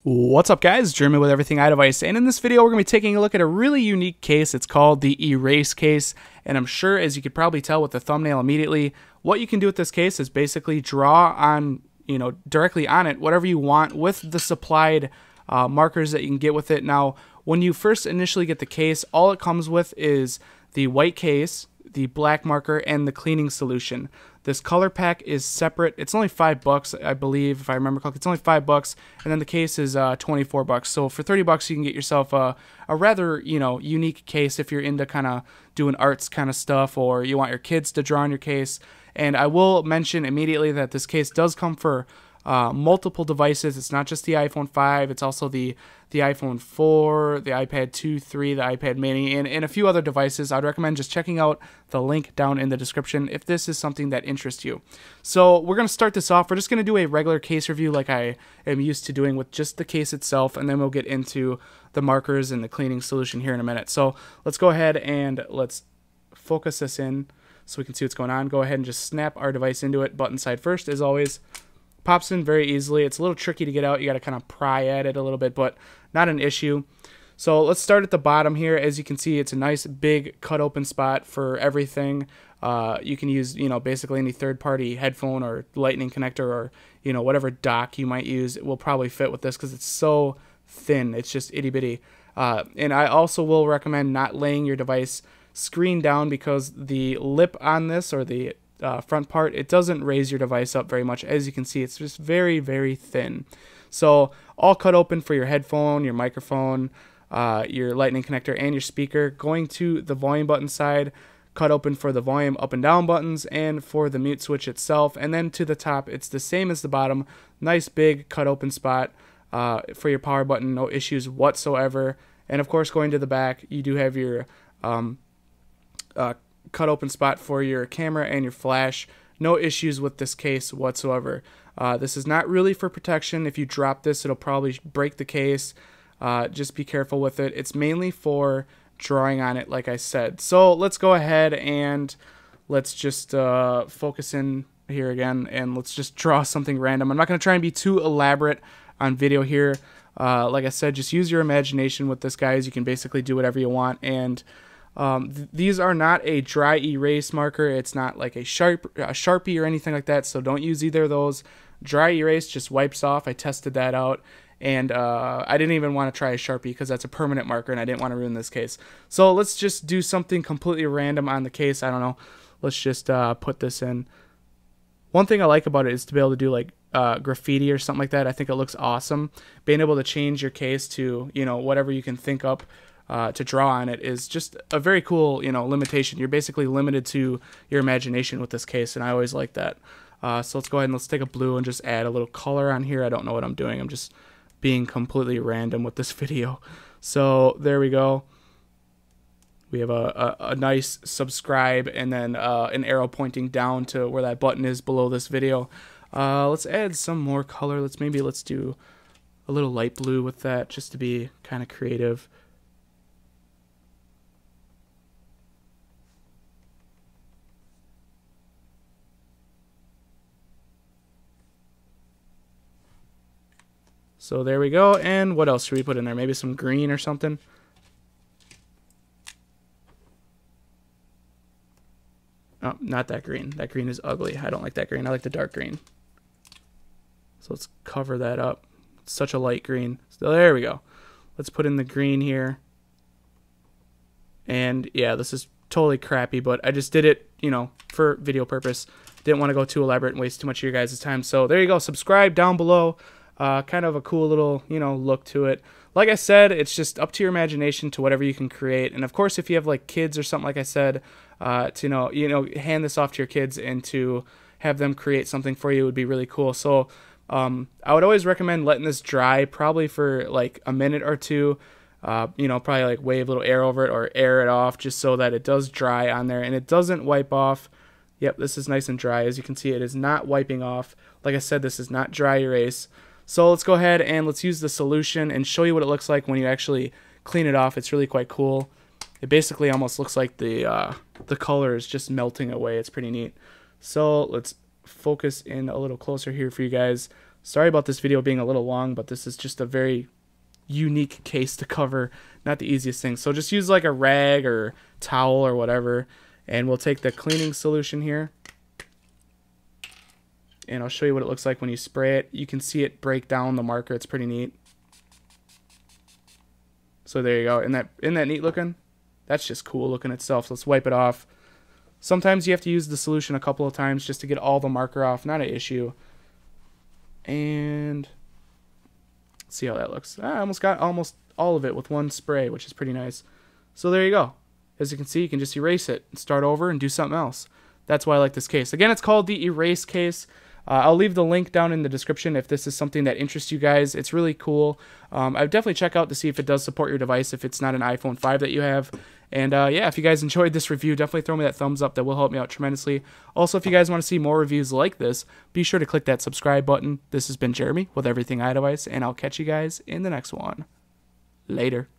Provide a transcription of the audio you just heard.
What's up, guys? Jeremy with Everything iDevice, and in this video we're going to be taking a look at a really unique case. It's called the Erase case, and I'm sure, as you could probably tell with the thumbnail immediately, what you can do with this case is basically draw on, directly on it, whatever you want with the supplied markers that you can get with it. Now, when you first initially get the case, all it comes with is the white case, the black marker, and the cleaning solution. This color pack is separate. It's only $5, I believe, if I remember correctly. It's only $5, and then the case is $24. So for $30, you can get yourself a rather, unique case if you're into kind of doing arts kind of stuff, or you want your kids to draw on your case. And I will mention immediately that this case does come for multiple devices. It's not just the iPhone 5, it's also the iPhone 4, the iPad 2, 3, the iPad mini, and a few other devices. I'd recommend just checking out the link down in the description if this is something that interests you. So we're going to start this off. We're just going to do a regular case review like I am used to doing with just the case itself, and then we'll get into the markers and the cleaning solution here in a minute. So let's go ahead and let's focus this in so we can see what's going on. Go ahead and just snap our device into it, button side first as always. Pops in very easily. It's a little tricky to get out. You got to kind of pry at it a little bit, but not an issue. So let's start at the bottom here. As you can see, it's a nice big cut open spot for everything. You can use, basically any third-party headphone or lightning connector or, whatever dock you might use. It will probably fit with this because it's so thin. It's just itty-bitty. And I also will recommend not laying your device screen down because the lip on this, or the front part, it doesn't raise your device up very much. As you can see, it's just very, very thin. So all cut open for your headphone, your microphone, your lightning connector, and your speaker. Going to the volume button side, cut open for the volume up and down buttons and for the mute switch itself. And then to the top, it's the same as the bottom. Nice big cut open spot for your power button. No issues whatsoever. And of course, going to the back, you do have your cut open spot for your camera and your flash. No issues with this case whatsoever. This is not really for protection. If you drop this, it'll probably break the case. Just be careful with it. It's mainly for drawing on it, like I said. So let's go ahead and let's just focus in here again, and let's just draw something random. I'm not going to try and be too elaborate on video here. Like I said, just use your imagination with this, guys. You can basically do whatever you want. And these are not a dry erase marker. It's not like a Sharpie or anything like that, so don't use either of those. Dry erase just wipes off. I tested that out, and I didn't even want to try a Sharpie because that's a permanent marker, and I didn't want to ruin this case. So let's just do something completely random on the case. I don't know. Let's just put this in. One thing I like about it is to be able to do like graffiti or something like that. I think it looks awesome. Being able to change your case to, whatever you can think up to draw on it is just a very cool, limitation. You're basically limited to your imagination with this case, and I always like that. So let's go ahead and let's take a blue and just add a little color on here. I don't know what I'm doing. I'm just being completely random with this video. So there we go. We have a nice subscribe and then an arrow pointing down to where that button is below this video. Let's add some more color. Let's do a little light blue with that just to be kind of creative. So there we go. And what else should we put in there? Maybe some green or something. Oh, not that green. That green is ugly. I don't like that green. I like the dark green. So let's cover that up. It's such a light green. So there we go. Let's put in the green here. And yeah, this is totally crappy, but I just did it, for video purpose. Didn't want to go too elaborate and waste too much of your guys' time. So there you go. Subscribe down below. Kind of a cool little, look to it. Like I said, it's just up to your imagination to whatever you can create. And of course, if you have like kids or something, like I said, to hand this off to your kids and to have them create something for you would be really cool. So I would always recommend letting this dry probably for like a minute or two. Probably like wave a little air over it or air it off just so that it does dry on there and it doesn't wipe off. Yep, this is nice and dry. As you can see, it is not wiping off. Like I said, this is not dry erase. So let's go ahead and let's use the solution and show you what it looks like when you actually clean it off. It's really quite cool. It basically almost looks like the color is just melting away. It's pretty neat. So let's focus in a little closer here for you guys. Sorry about this video being a little long, but this is just a very unique case to cover. Not the easiest thing. So just use like a rag or towel or whatever. And we'll take the cleaning solution here. And I'll show you what it looks like when you spray it. You can see it break down the marker. It's pretty neat. So there you go. Isn't that neat looking? That's just cool looking itself. So let's wipe it off. Sometimes you have to use the solution a couple of times just to get all the marker off. Not an issue. And see how that looks. I almost got almost all of it with one spray, which is pretty nice. So there you go. As you can see, you can just erase it and start over and do something else. That's why I like this case. Again, it's called the Erase case. I'll leave the link down in the description if this is something that interests you guys. It's really cool. I would definitely check out to see if it does support your device, if it's not an iPhone 5 that you have. And yeah, if you guys enjoyed this review, definitely throw me that thumbs up. That will help me out tremendously. Also, if you guys want to see more reviews like this, be sure to click that subscribe button. This has been Jeremy with Everything iDevice, and I'll catch you guys in the next one. Later.